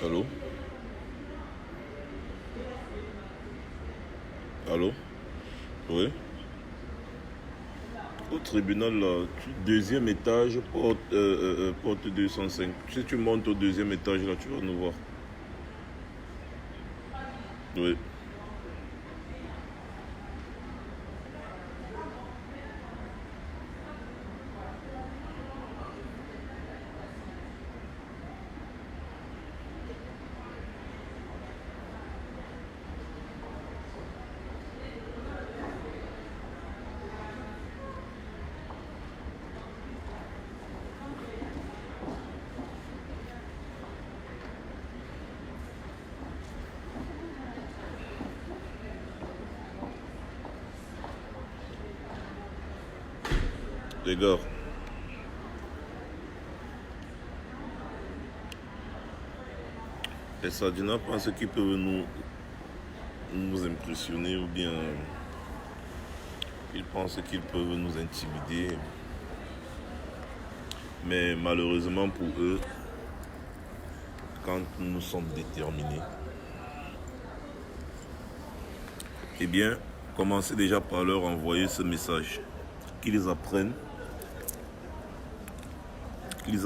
Allô? Allô? Oui? Au tribunal, là, deuxième étage, porte 205. Si tu montes au deuxième étage, là, tu vas nous voir. Oui. Les gars, les Sardinats pensent qu'ils peuvent nous impressionner ou bien ils pensent qu'ils peuvent nous intimider. Mais malheureusement pour eux, quand nous sommes déterminés, eh bien, commencez déjà par leur envoyer ce message. Qu'ils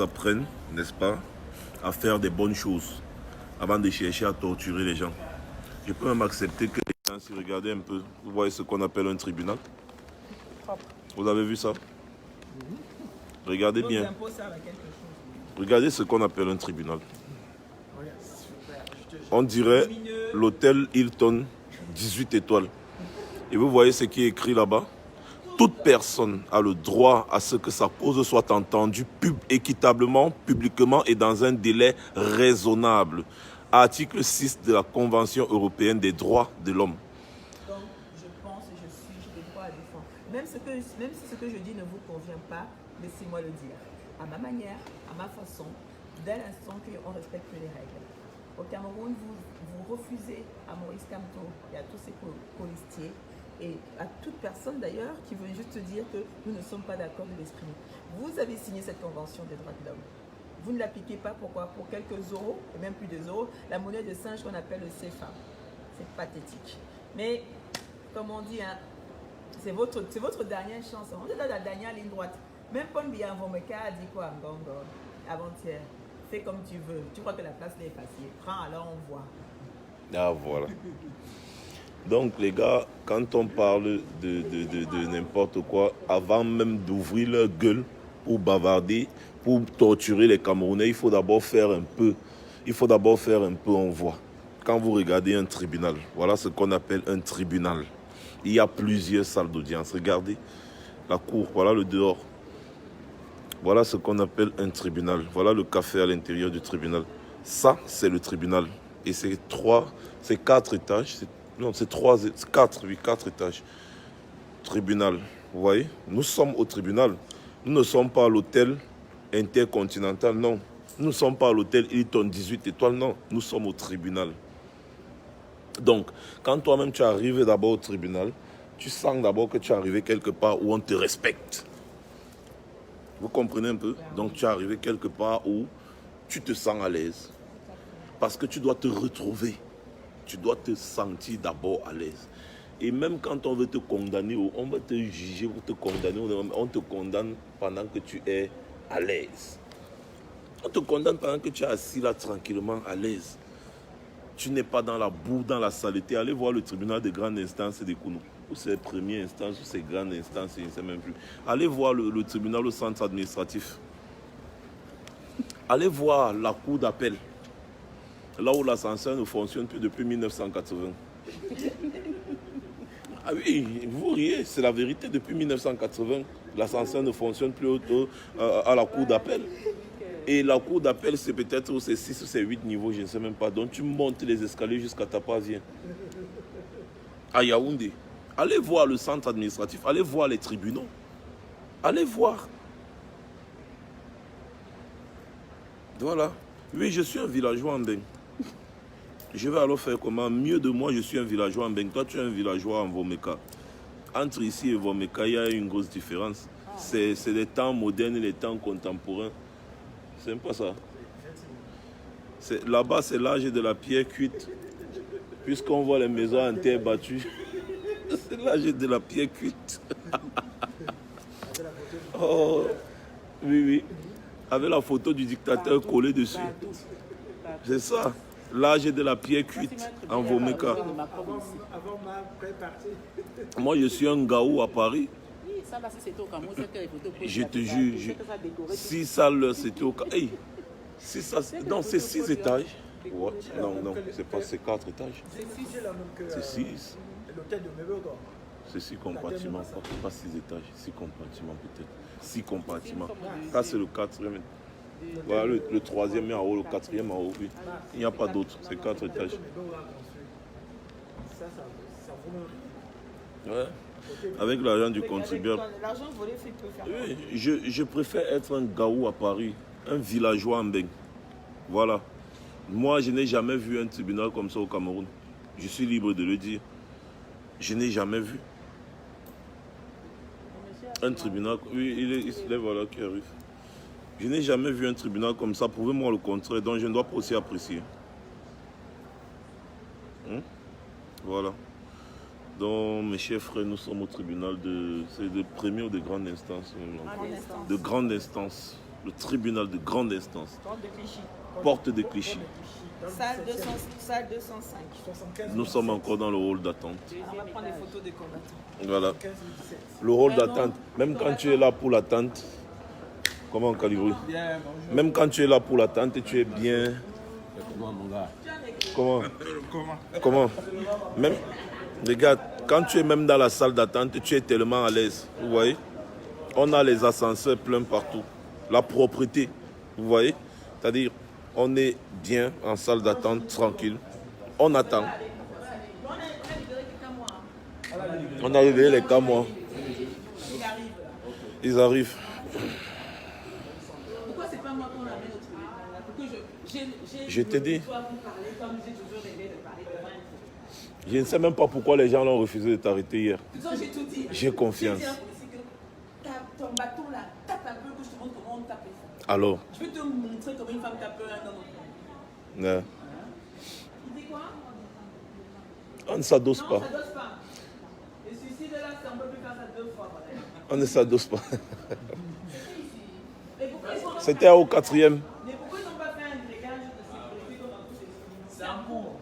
apprennent, n'est-ce pas, à faire des bonnes choses avant de chercher à torturer les gens. Je peux même accepter que les gens, si vous regardez un peu, vous voyez ce qu'on appelle un tribunal. Vous avez vu ça? Regardez bien. Regardez ce qu'on appelle un tribunal. On dirait l'hôtel Hilton 18 étoiles. Et vous voyez ce qui est écrit là-bas? Toute personne a le droit à ce que sa cause soit entendue équitablement, publiquement et dans un délai raisonnable. Article 6 de la Convention européenne des droits de l'homme. Donc, je pense et j'ai des droits à défendre. Même si ce que je dis ne vous convient pas, laissez-moi le dire. À ma manière, à ma façon, dès l'instant qu'on respecte les règles. Au Cameroun, vous refusez à Maurice Kamto et à tous ses colistiers et à toute personne d'ailleurs qui veut juste dire que nous ne sommes pas d'accord de l'exprimer. Vous avez signé cette convention des droits de l'homme. Vous ne l'appliquez pas, pourquoi? Pour quelques euros, et même plus de euros, la monnaie de singe qu'on appelle le CFA. C'est pathétique. Mais, comme on dit, hein, c'est votre dernière chance. On est dans la dernière ligne droite. Même Paul Biyanvomeka a dit quoi, Ngongo, avant-hier? Fais comme tu veux. Tu crois que la place est facile. Prends, alors on voit. Ah, voilà. Donc, les gars, quand on parle de n'importe quoi, avant même d'ouvrir leur gueule pour bavarder, pour torturer les Camerounais, il faut d'abord faire un peu. On voit. Quand vous regardez un tribunal, voilà ce qu'on appelle un tribunal. Il y a plusieurs salles d'audience. Regardez la cour, voilà le dehors. Voilà ce qu'on appelle un tribunal. Voilà le café à l'intérieur du tribunal. Ça, c'est le tribunal. Et c'est 4 étages. Non, c'est 4 étages. Tribunal. Vous voyez? Nous sommes au tribunal. Nous ne sommes pas à l'hôtel Intercontinental, non. Nous ne sommes pas à l'hôtel Hilton 18 étoiles, non. Nous sommes au tribunal. Donc, quand toi-même tu arrives d'abord au tribunal, tu sens d'abord que tu es arrivé quelque part où on te respecte. Vous comprenez un peu? Donc tu es arrivé quelque part où tu te sens à l'aise. Parce que tu dois te retrouver. Tu dois te sentir d'abord à l'aise. Et même quand on veut te condamner, on va te juger pour te condamner, on te condamne pendant que tu es à l'aise. On te condamne pendant que tu es assis là tranquillement à l'aise. Tu n'es pas dans la boue, dans la saleté. Allez voir le tribunal de grande instance de Kounou. Ou c'est première instance, ou c'est grande instance, je ne sais même plus. Allez voir le tribunal au centre administratif. Allez voir la cour d'appel. Là où l'ascenseur ne fonctionne plus depuis 1980. Ah oui, vous riez, c'est la vérité. Depuis 1980, l'ascenseur ne fonctionne plus à la cour d'appel. Et la cour d'appel, c'est peut-être 6 ou 8 niveaux, je ne sais même pas. Donc tu montes les escaliers jusqu'à ta pasienne. À Yaoundé. Allez voir le centre administratif, allez voir les tribunaux. Allez voir. Voilà. Oui, je suis un villageois en Beng. Je vais alors faire comment? Mieux de moi, je suis un villageois en Beng. Toi, tu es un villageois en Vomeka. Entre ici et Vomeka, il y a une grosse différence. C'est les temps modernes et les temps contemporains. C'est même pas ça. Là-bas, c'est l'âge de la pierre cuite. Puisqu'on voit les maisons en terre battue. C'est l'âge de la pierre cuite. Oh, oui, oui. Avec la photo du dictateur collée dessus. C'est ça. L'âge de la pierre cuite en Vomeka. Moi, je suis un gaou à Paris. Je te jure, si ça leur c'était au Cameroun. Hey, si ça, non, c'est 6 étages. What? Non, c'est pas, c'est 4 étages. C'est 6. C'est 6 compartiments, pas 6 étages. 6 compartiments peut-être. 6 compartiments. Ça, c'est le 4e. Voilà, le 3e est en haut, le 4e en haut. Oui. Il n'y a pas d'autre, c'est 4 étages. Ouais. Avec l'argent du contribuable. L'argent volé, il peut faire. Oui, je préfère être un gaou à Paris, un villageois en Beng. Voilà. Moi, je n'ai jamais vu un tribunal comme ça au Cameroun. Je suis libre de le dire. Je n'ai jamais vu un tribunal. Oui, il se lève, voilà, qui arrive. Je n'ai jamais vu un tribunal comme ça. Prouvez-moi le contraire. Donc, je ne dois pas aussi apprécier. Voilà. Donc, mes chers frères, nous sommes au tribunal c'est de première ou de grande instance. De grande instance. Le tribunal de grande instance. Porte de Clichy. Porte de Clichy. Salle 205. Nous sommes encore dans le hall d'attente. On va prendre des photos des combattants. Voilà. Le hall d'attente. Même quand tu es là pour l'attente. Comment, Calibri? Même quand tu es là pour l'attente, tu es bien. Comment, mon gars? Comment? Même, regarde, quand tu es même dans la salle d'attente, tu es tellement à l'aise. Vous voyez? On a les ascenseurs pleins partout. La propreté. Vous voyez? C'est-à-dire, on est bien en salle d'attente, tranquille. On attend. On a réveillé les Camois. Ils arrivent. Pourquoi c'est pas moi qu'on amène au tribunal là? Pour que Je te dis. Je ne sais même pas pourquoi les gens l'ont refusé de t'arrêter hier. J'ai tout dit. J'ai confiance. Ton bâton là, tape un peu que je te montre comment on tape. Alors? Je vais te montrer comment une femme tape un homme. Ouais. Il dit quoi? On ne s'adosse Non, pas. on ne s'adosse pas. Le suicide là, c'est on peut plus faire ça 2 fois. On ne s'adosse pas. Mais pourquoi ils sont... C'était au 4e. Mais pourquoi ils n'ont pas fait un grillage de sécurité comme dans tous ces films? C'est en cours.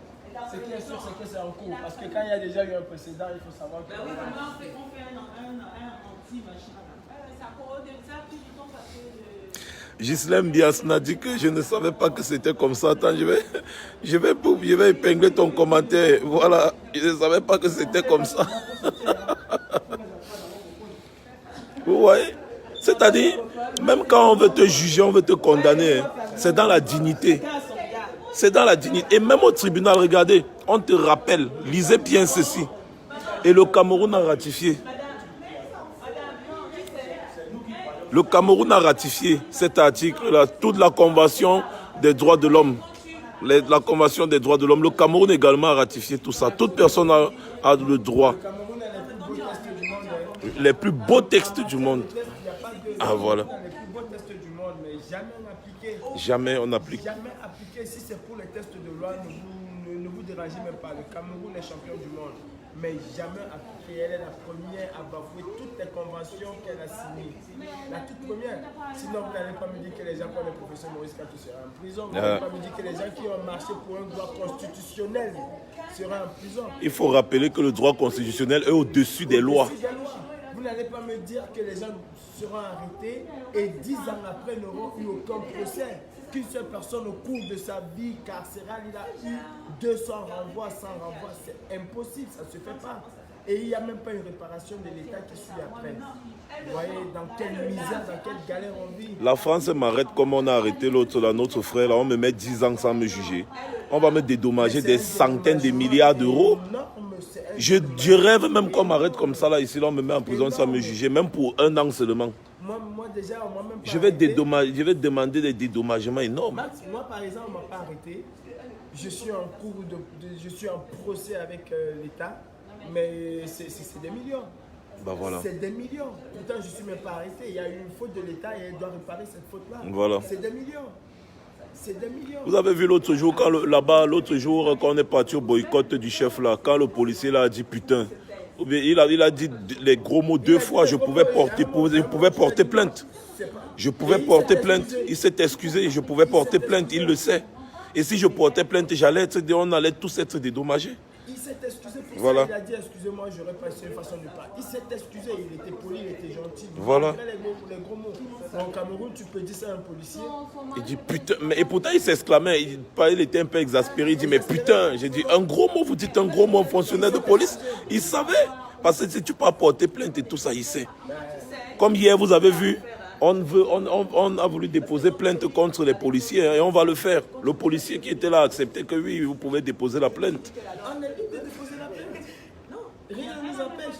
Ce qui est sûr, c'est que c'est en cours. Parce que quand il y a déjà eu un précédent, il faut savoir que. Ben oui, mais là, on fait un anti-machin. Ça prend plus du temps parce que... Ghislaine Biasna dit que je ne savais pas que c'était comme ça. Attends, je vais épingler ton commentaire. Voilà, je ne savais pas que c'était comme ça. Vous voyez? C'est-à-dire, même quand on veut te juger, on veut te condamner, c'est dans la dignité. C'est dans la dignité. Et même au tribunal, regardez, on te rappelle, lisez bien ceci. Et le Cameroun a ratifié. Le Cameroun a ratifié cet article-là, toute la Convention des droits de l'homme. La Convention des droits de l'homme. Le Cameroun également a ratifié tout ça. Toute personne a le droit. Le Cameroun a Les plus beaux textes du monde. Ah voilà. les plus beaux tests du monde, mais jamais on appliqué. Jamais on applique. Jamais appliqué. Si c'est pour les tests de loi, ne vous dérangez même pas. Le Cameroun est champion du monde, mais jamais appliqué. Elle est la première à bafouer toutes les conventions qu'elle a signées. La toute première. Sinon, vous n'allez pas me dire que les gens comme le professeur Maurice Kato seraient en prison. Vous n'allez pas me dire que les gens qui ont marché pour un droit constitutionnel seraient en prison. Il faut rappeler que le droit constitutionnel est au-dessus des lois. Vous n'allez pas me dire que les gens seront arrêtés et 10 ans après n'auront eu aucun procès. Qu'une seule personne au cours de sa vie carcérale, il a eu 200 renvois, 100 renvois. C'est impossible, ça ne se fait pas. Et il n'y a même pas une réparation de l'État qui suit après. Vous voyez dans quelle misère, dans quelle galère on vit. La France m'arrête comme on a arrêté l'autre, là, notre frère. Là, on me met 10 ans sans me juger. On va me dédommager des centaines de milliards d'euros. Je rêve même qu'on m'arrête comme ça là ici, là on me met en prison sans me juger, même pour 1 an seulement. Moi déjà, on m'a même pas je vais demander des dédommagements énormes. Moi par exemple, on ne m'a pas arrêté. Je suis en cours je suis en procès avec l'État, mais c'est des millions. Bah voilà. C'est des millions. Pourtant, je ne suis même pas arrêté. Il y a eu une faute de l'État et elle doit réparer cette faute-là. Voilà. C'est des millions. C'est des millions. Vous avez vu l'autre jour, là-bas, l'autre jour, quand on est parti au boycott du chef là, quand le policier là a dit putain, ou bien il a dit les gros mots 2 fois, je pouvais porter plainte. Je pouvais porter plainte. Il s'est excusé, je pouvais porter plainte, il le sait. Et si je portais plainte, on allait tous être dédommagés. Il s'est excusé pour voilà. Ça, il a dit excusez-moi, j'aurais passé une façon de parler. Il s'est excusé, il était poli, il était gentil. Voilà. Les gros mots. Au Cameroun, tu peux dire ça à un policier. Il dit putain, et pourtant il s'exclamait, il était un peu exaspéré, il dit mais putain, j'ai dit un gros mot, vous dites un gros mot, fonctionnaire de police. Il savait, parce que si tu peux porter plainte et tout ça, il sait. Comme hier, vous avez vu, on a voulu déposer plainte contre les policiers et on va le faire. Le policier qui était là a accepté que oui, vous pouvez déposer la plainte. On est libre de déposer la plainte. Non, rien ne nous empêche.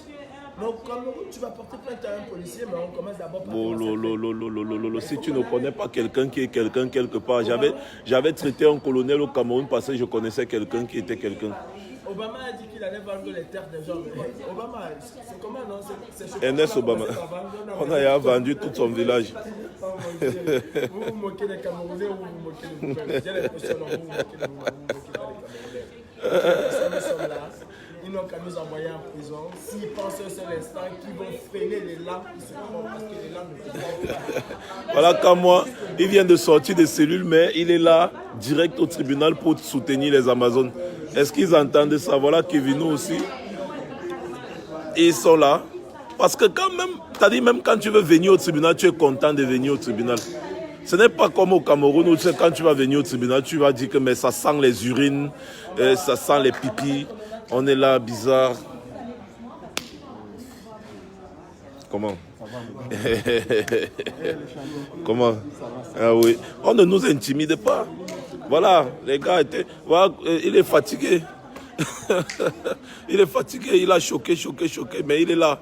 Mais au Cameroun, tu vas porter plainte à un policier, mais on commence d'abord par... Si tu ne connais pas quelqu'un qui est quelqu'un quelque part, j'avais traité un colonel au Cameroun parce que je connaissais quelqu'un qui était quelqu'un. Obama a dit qu'il allait vendre les terres des gens. Obama, c'est comment non? Ernest Obama. On a vendu tout son village. Vous vous moquez des Camerounais ou vous vous moquez de vous-même? J'ai l'impression que vous vous moquez de vous-même, vous vous moquez pas des Camerounais. Nous sommes là. Ils n'ont qu'à nous envoyer en prison. S'ils pensent un seul instant qu'ils vont freiner les lames, ils se trompent parce que les lames ne peuvent pas. Voilà, comme moi, il vient de sortir des cellules, mais il est là, direct au tribunal pour soutenir les Amazones. Est-ce qu'ils entendent ça? Voilà Kevino aussi. Et ils sont là. Parce que quand même, t'as dit même quand tu veux venir au tribunal, tu es content de venir au tribunal. Ce n'est pas comme au Cameroun où quand tu vas venir au tribunal, tu vas dire que mais ça sent les urines, ça sent les pipis. On est là, bizarre. Comment? Comment? Ah oui. On ne nous intimide pas. Voilà, les gars étaient... Voilà, il est fatigué. Il est fatigué, il a choqué, mais il est là.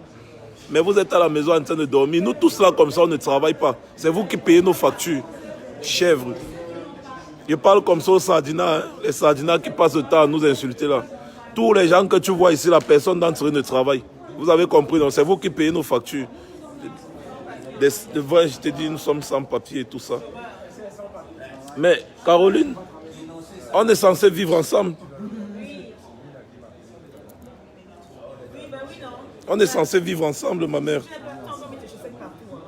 Mais vous êtes à la maison en train de dormir. Nous tous là, comme ça, on ne travaille pas. C'est vous qui payez nos factures. Chèvres. Je parle comme ça aux sardinas, hein? Les sardinas qui passent le temps à nous insulter là. Tous les gens que tu vois ici, la personne d'entre eux ne travaille. Vous avez compris, donc c'est vous qui payez nos factures. Je te dis, nous sommes sans papier et tout ça. Mais, Caroline, on est censé vivre ensemble. On est censé vivre ensemble, ma mère.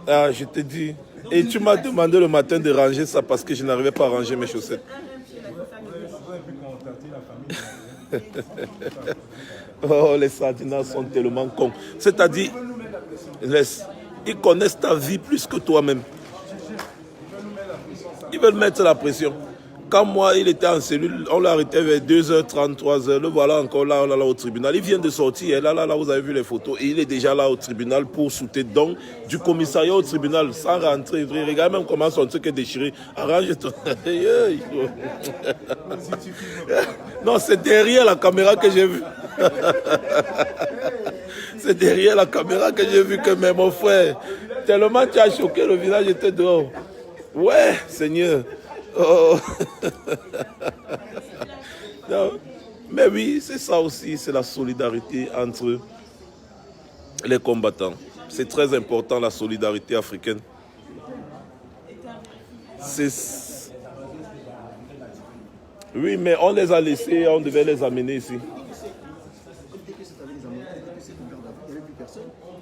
Ah, je te dis. Et tu m'as demandé le matin de ranger ça parce que je n'arrivais pas à ranger mes chaussettes. Oh, les sardinas sont tellement cons. C'est-à-dire, ils connaissent ta vie plus que toi-même. Ils veulent mettre la pression. Quand moi, il était en cellule, on l'a arrêté vers 2h30, 3h. Le voilà encore là au tribunal. Il vient de sortir. Et là, vous avez vu les photos. Et il est déjà là au tribunal pour soutenir. Donc, du commissariat au tribunal, sans rentrer. Regarde même comment son truc est déchiré. Arrange-toi. Non, c'est derrière la caméra que j'ai vu. C'est derrière la caméra que j'ai vu que mais mon frère, tellement tu as choqué, le village était dehors. Ouais, Seigneur. Oh. Non. Mais oui, c'est ça aussi, c'est la solidarité entre les combattants. C'est très important, la solidarité africaine. Oui, mais on les a laissés, on devait les amener ici.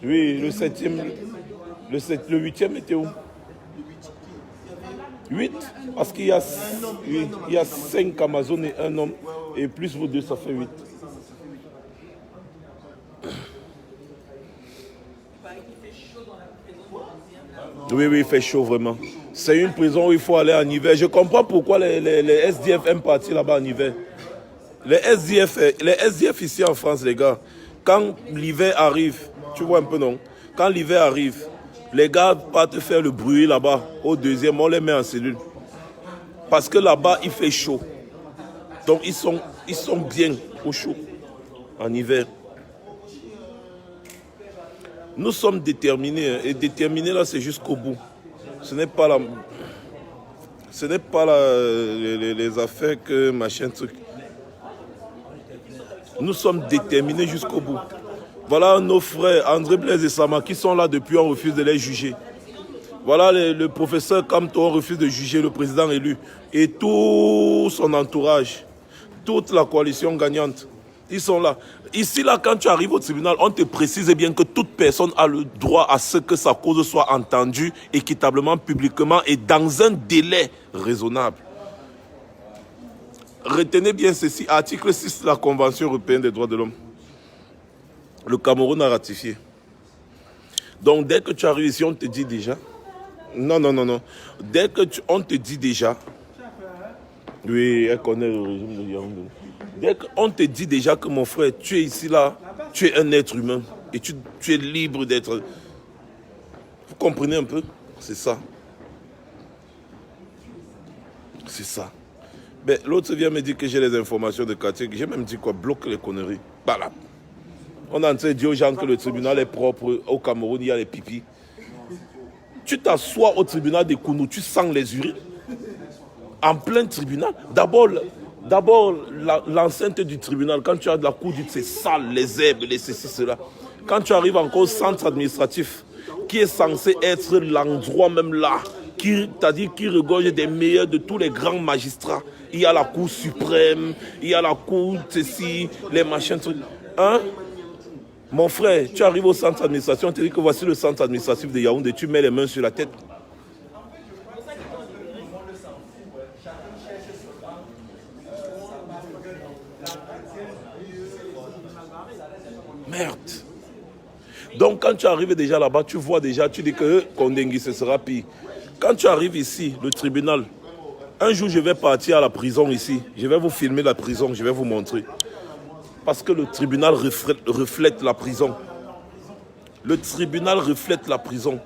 Oui, le 7e, le 8e était où? 8, parce qu'il y a 5 Amazones et un homme, et plus vous deux, ça fait 8. Oui, il fait chaud vraiment. C'est une prison où il faut aller en hiver. Je comprends pourquoi les SDF aiment partir là-bas en hiver. Les SDF ici en France, les gars, quand l'hiver arrive, tu vois un peu non? Quand l'hiver arrive, les gars partent faire le bruit là-bas. Au deuxième, on les met en cellule. Parce que là-bas, il fait chaud. Donc, ils sont bien au chaud en hiver. Nous sommes déterminés. Hein, et déterminés, là, c'est jusqu'au bout. Ce n'est pas les affaires que machin truc. Nous sommes déterminés jusqu'au bout. Voilà nos frères André Blaise et Sama qui sont là depuis, on refuse de les juger. Voilà le professeur Kamto refuse de juger le président élu. Et tout son entourage, toute la coalition gagnante, ils sont là. Ici, là, quand tu arrives au tribunal, on te précise bien que toute personne a le droit à ce que sa cause soit entendue équitablement, publiquement et dans un délai raisonnable. Retenez bien ceci, article 6 de la Convention européenne des droits de l'homme. Le Cameroun a ratifié. Donc, dès que tu arrives ici, on te dit déjà... Non. Dès que on te dit déjà... Oui, elle connaît le régime de Yaoundé. Dès qu'on te dit déjà que mon frère, tu es ici, là, tu es un être humain. Et tu es libre d'être... Vous comprenez un peu? C'est ça. C'est ça. Ben, l'autre vient me dire que j'ai les informations de quartier. J'ai même dit quoi? Bloque les conneries. Voilà. On est en train de dire aux gens que le tribunal est propre. Au Cameroun, il y a les pipis. Tu t'assois au tribunal de Kounou, tu sens les urines. En plein tribunal. D'abord l'enceinte du tribunal, quand tu as de la cour, c'est sale, les herbes, les ceci, cela. Quand tu arrives encore au centre administratif, qui est censé être l'endroit même là, qui regorge des meilleurs de tous les grands magistrats. Il y a la cour suprême, il y a la cour, ceci, les machins, trucs. Hein? Mon frère, tu arrives au centre d'administration, on te dit que voici le centre administratif de Yaoundé, tu mets les mains sur la tête. Merde. Donc quand tu arrives déjà là-bas, tu vois déjà, tu dis que Kondengui, ce sera pire. Quand tu arrives ici, le tribunal, un jour je vais partir à la prison ici, je vais vous filmer la prison, je vais vous montrer. Parce que le tribunal reflète la prison. Le tribunal reflète la prison.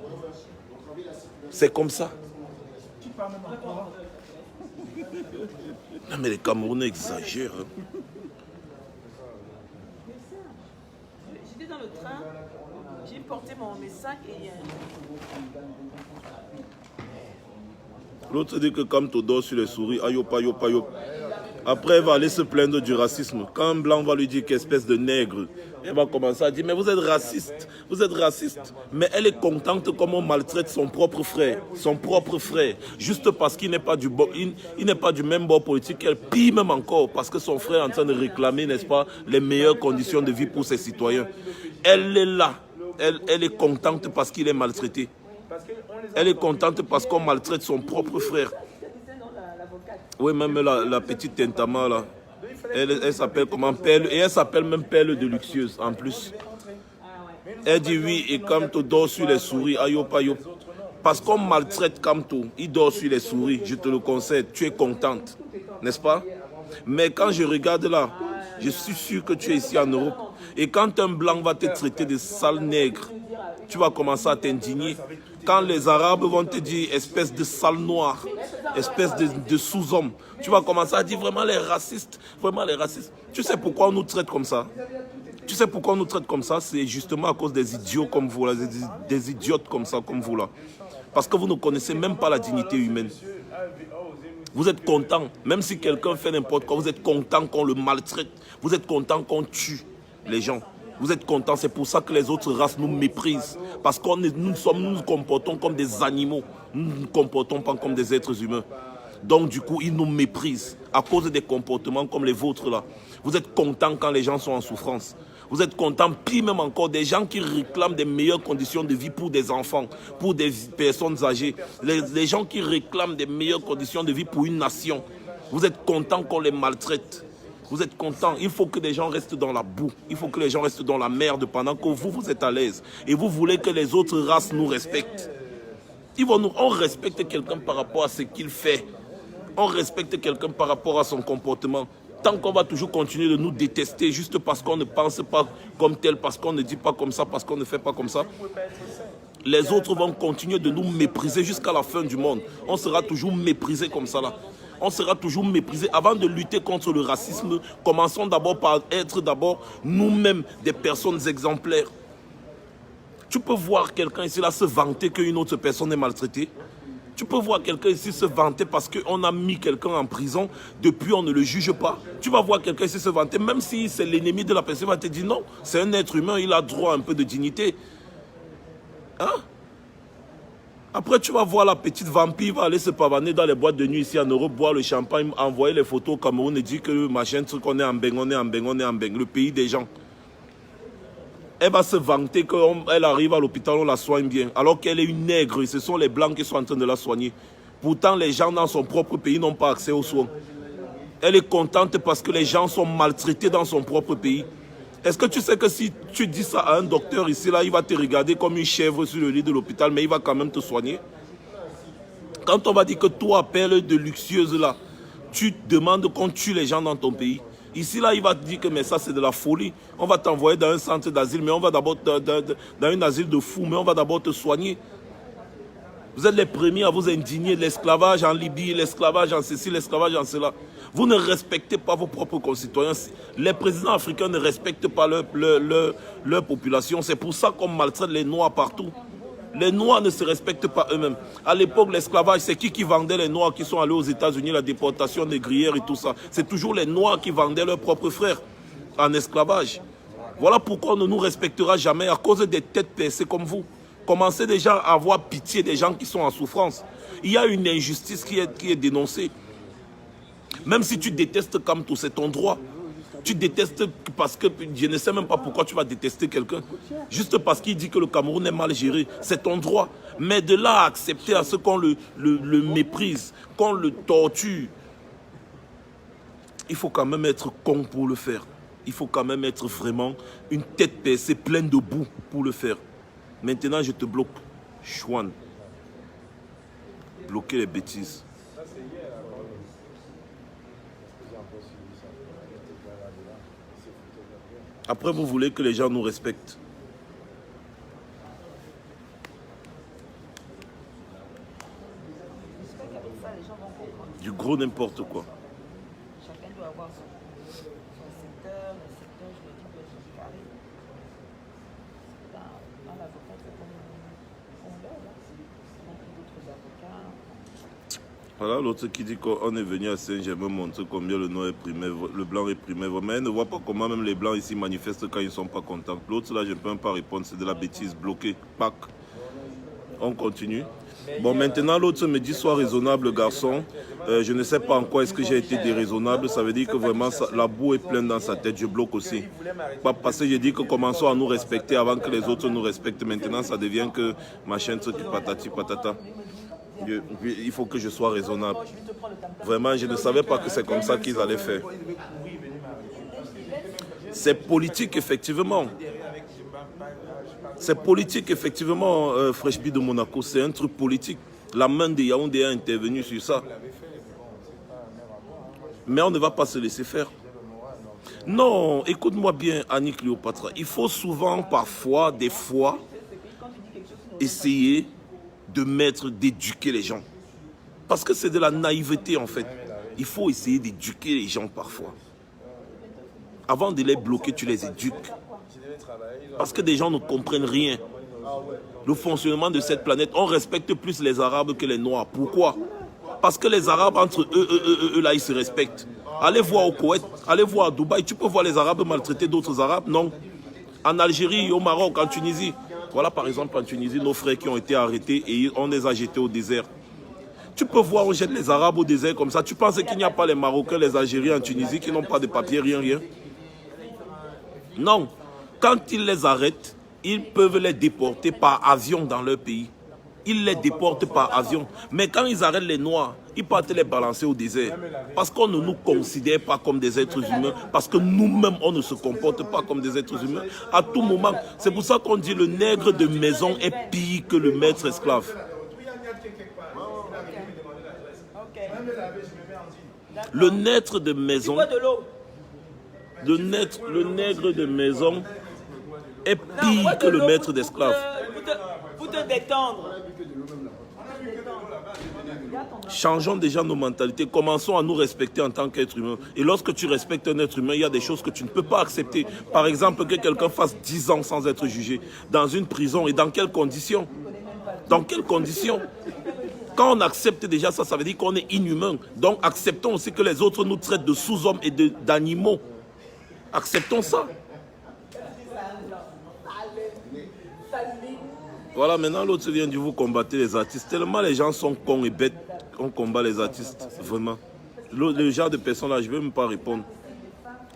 C'est comme ça. Non mais les Camerounais exagèrent. Hein. J'étais dans le train, j'ai porté mes sacs et... L'autre dit que comme tu dors sur les souris, ayop. Après, elle va aller se plaindre du racisme. Quand un blanc va lui dire qu'espèce de nègre, elle va commencer à dire, mais vous êtes raciste. Mais elle est contente comme on maltraite son propre frère, juste parce qu'il n'est pas du même bord politique qu'elle, pire même encore, parce que son frère est en train de réclamer, n'est-ce pas, les meilleures conditions de vie pour ses citoyens. Elle est là, elle est contente parce qu'il est maltraité. Elle est contente parce qu'on maltraite son propre frère. Oui, même la petite Tentama, là. Elle s'appelle comment? Perle. Et elle s'appelle même Perle de luxueuse, en plus. Elle dit oui, et Kamto dort sur les souris. Ayop. Parce qu'on maltraite Kamto, il dort sur les souris, je te le conseille. Tu es contente, n'est-ce pas? Mais quand je regarde là, je suis sûr que tu es ici en Europe. Et quand un blanc va te traiter de sale nègre, tu vas commencer à t'indigner. Quand les Arabes vont te dire espèce de sale noir, espèce de sous-homme, tu vas commencer à dire vraiment les racistes. Tu sais pourquoi on nous traite comme ça? C'est justement à cause des idiots comme vous, là, des idiotes comme ça, comme vous là. Parce que vous ne connaissez même pas la dignité humaine. Vous êtes content, même si quelqu'un fait n'importe quoi, vous êtes content qu'on le maltraite. Vous êtes content qu'on tue les gens. Vous êtes contents, c'est pour ça que les autres races nous méprisent. Parce que nous nous comportons comme des animaux. Nous ne nous comportons pas comme des êtres humains. Donc du coup, ils nous méprisent à cause des comportements comme les vôtres là. Vous êtes contents quand les gens sont en souffrance. Vous êtes contents, puis même encore, des gens qui réclament des meilleures conditions de vie pour des enfants, pour des personnes âgées. Les gens qui réclament des meilleures conditions de vie pour une nation. Vous êtes contents qu'on les maltraite. Vous êtes contents. Il faut que les gens restent dans la boue. Il faut que les gens restent dans la merde pendant que vous êtes à l'aise. Et vous voulez que les autres races nous respectent. On respecte quelqu'un par rapport à ce qu'il fait. On respecte quelqu'un par rapport à son comportement. Tant qu'on va toujours continuer de nous détester juste parce qu'on ne pense pas comme tel, parce qu'on ne dit pas comme ça, parce qu'on ne fait pas comme ça, les autres vont continuer de nous mépriser jusqu'à la fin du monde. On sera toujours méprisé comme ça là. On sera toujours méprisé. Avant de lutter contre le racisme, commençons d'abord par être nous-mêmes des personnes exemplaires. Tu peux voir quelqu'un ici là se vanter qu'une autre personne est maltraitée. Tu peux voir quelqu'un ici se vanter parce qu'on a mis quelqu'un en prison, depuis on ne le juge pas. Tu vas voir quelqu'un ici se vanter, même si c'est l'ennemi de la personne, il va te dire non, c'est un être humain, il a droit à un peu de dignité. Hein? Après, tu vas voir la petite vampire va aller se pavaner dans les boîtes de nuit ici en Europe, boire le champagne, envoyer les photos au Cameroun et dire que le machin, truc, on est en beng, on est en beng, on est en beng, le pays des gens. Elle va se vanter qu'elle arrive à l'hôpital, on la soigne bien, alors qu'elle est une nègre et ce sont les blancs qui sont en train de la soigner. Pourtant, les gens dans son propre pays n'ont pas accès aux soins. Elle est contente parce que les gens sont maltraités dans son propre pays. Est-ce que tu sais que si tu dis ça à un docteur ici, là, il va te regarder comme une chèvre sur le lit de l'hôpital, mais il va quand même te soigner? Quand on va dire que toi, perle de luxueuse, là, tu demandes qu'on tue les gens dans ton pays. Ici, là, il va te dire que mais ça, c'est de la folie. On va t'envoyer dans un centre d'asile, mais on va d'abord dans un asile de fous, mais on va d'abord te soigner. Vous êtes les premiers à vous indigner de l'esclavage en Libye, l'esclavage en ceci, l'esclavage en cela. Vous ne respectez pas vos propres concitoyens. Les présidents africains ne respectent pas leur population. C'est pour ça qu'on maltraite les Noirs partout. Les Noirs ne se respectent pas eux-mêmes. À l'époque, l'esclavage, c'est qui vendait les Noirs qui sont allés aux États-Unis, la déportation négrière et tout ça. C'est toujours les Noirs qui vendaient leurs propres frères en esclavage. Voilà pourquoi on ne nous respectera jamais à cause des têtes percées comme vous. Commencez déjà à avoir pitié des gens qui sont en souffrance. Il y a une injustice qui est dénoncée. Même si tu détestes Kamto, c'est ton droit. Tu détestes parce que je ne sais même pas pourquoi tu vas détester quelqu'un. Juste parce qu'il dit que le Cameroun est mal géré. C'est ton droit. Mais de là à accepter à ce qu'on le méprise, qu'on le torture, il faut quand même être con pour le faire. Il faut quand même être vraiment une tête percée pleine de boue pour le faire. Maintenant, je te bloque. Chouane. Bloquer les bêtises. Après, vous voulez que les gens nous respectent. Du gros n'importe quoi. Chacun doit avoir son secteur. Le secteur, je le dis, c'est carré. Dans l'avocat, c'est comme on l'aide. Donc, d'autres avocats. Voilà l'autre qui dit qu'on est venu à Saint-Germain montrer combien le noir est primé, le blanc est primé. Mais elle ne voit pas comment même les blancs ici manifestent quand ils ne sont pas contents. L'autre là, je ne peux même pas répondre, c'est de la bêtise, bloqué, pack. On continue. Bon, maintenant l'autre me dit sois raisonnable garçon. Je ne sais pas en quoi est-ce que j'ai été déraisonnable. Ça veut dire que vraiment la boue est pleine dans sa tête. Je bloque aussi. Parce que j'ai dit que commençons à nous respecter avant que les autres nous respectent. Maintenant ça devient que machin, truc, patati, patata. Il faut que je sois raisonnable. Vraiment, je ne savais pas que c'est comme ça qu'ils allaient faire. C'est politique, effectivement. C'est politique, effectivement, Freshby de Monaco. C'est un truc politique. La main de Yaoundé a intervenu sur ça. Mais on ne va pas se laisser faire. Non, écoute-moi bien, Annie Cléopatra. Il faut souvent, parfois, des fois, essayer d'éduquer les gens. Parce que c'est de la naïveté, en fait. Il faut essayer d'éduquer les gens, parfois. Avant de les bloquer, tu les éduques. Parce que des gens ne comprennent rien. Le fonctionnement de cette planète, on respecte plus les Arabes que les Noirs. Pourquoi? Parce que les Arabes, entre eux, là, ils se respectent. Allez voir au Koweït, allez voir à Dubaï. Tu peux voir les Arabes maltraiter d'autres Arabes? Non. En Algérie, au Maroc, en Tunisie. Voilà, par exemple, en Tunisie, nos frères qui ont été arrêtés et on les a jetés au désert. Tu peux voir, on jette les Arabes au désert comme ça. Tu penses qu'il n'y a pas les Marocains, les Algériens en Tunisie qui n'ont pas de papier, rien? Non. Quand ils les arrêtent, ils peuvent les déporter par avion dans leur pays. Ils les déportent par avion. Mais quand ils arrêtent les Noirs, ils partent les balancer au désert. Parce qu'on ne nous considère pas comme des êtres humains. Parce que nous-mêmes, on ne se comporte pas comme des êtres humains. À tout moment. C'est pour ça qu'on dit le nègre de maison est pire que le maître esclave. Le nègre de maison... Le nègre de maison est pire que le maître d'esclave. Pour te détendre. Changeons déjà nos mentalités. Commençons à nous respecter en tant qu'être humain. Et lorsque tu respectes un être humain, il y a des choses que tu ne peux pas accepter. Par exemple, que quelqu'un fasse 10 ans sans être jugé dans une prison. Et dans quelles conditions? Dans quelles conditions? Quand on accepte déjà ça, ça veut dire qu'on est inhumain. Donc acceptons aussi que les autres nous traitent de sous-hommes et d'animaux. Acceptons ça. Voilà, maintenant l'autre vient dire vous combattez les artistes. Tellement les gens sont cons et bêtes, on combat les artistes, vraiment. Le genre de personnes là, je ne vais même pas répondre.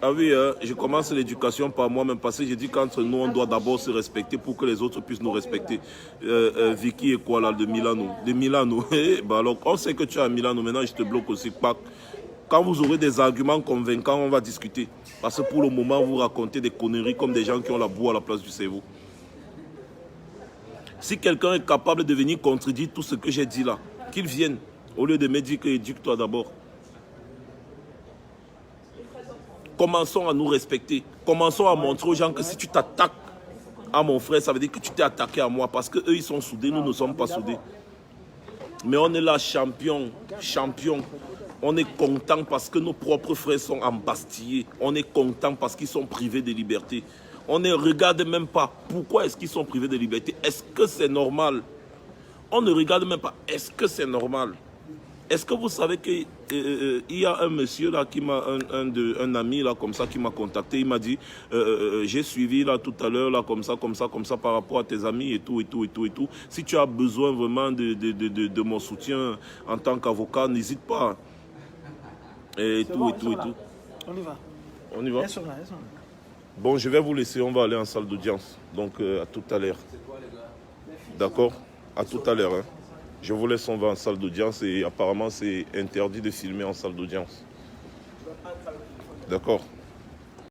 Ah oui, je commence l'éducation par moi-même parce que j'ai dit qu'entre nous, on doit d'abord se respecter pour que les autres puissent nous respecter. Vicky et quoi là, de Milano. De Milano. Bah alors, on sait que tu es à Milano, maintenant je te bloque aussi. Quand vous aurez des arguments convaincants, on va discuter. Parce que pour le moment, vous racontez des conneries comme des gens qui ont la boue à la place du cerveau. Si quelqu'un est capable de venir contredire tout ce que j'ai dit là, qu'il vienne, au lieu de me dire que éduque-toi d'abord. Commençons à nous respecter. Commençons à montrer aux gens que si tu t'attaques à mon frère, ça veut dire que tu t'es attaqué à moi. Parce qu'eux, ils sont soudés, nous ne sommes pas soudés. Mais on est là, champion. On est content parce que nos propres frères sont embastillés. On est content parce qu'ils sont privés de liberté. On ne regarde même pas pourquoi est-ce qu'ils sont privés de liberté. Est-ce que c'est normal? On ne regarde même pas. Est-ce que c'est normal? Est-ce que vous savez qu'il y a un monsieur là qui m'a, un ami là comme ça qui m'a contacté, il m'a dit j'ai suivi là tout à l'heure là comme ça par rapport à tes amis et tout. Si tu as besoin vraiment de mon soutien en tant qu'avocat, n'hésite pas. Et tout. On y va. On y va. Elles sont là. Bon, je vais vous laisser, on va aller en salle d'audience. Donc à tout à l'heure. D'accord? À tout à l'heure. Hein. Je vous laisse, on va en salle d'audience et apparemment c'est interdit de filmer en salle d'audience. D'accord?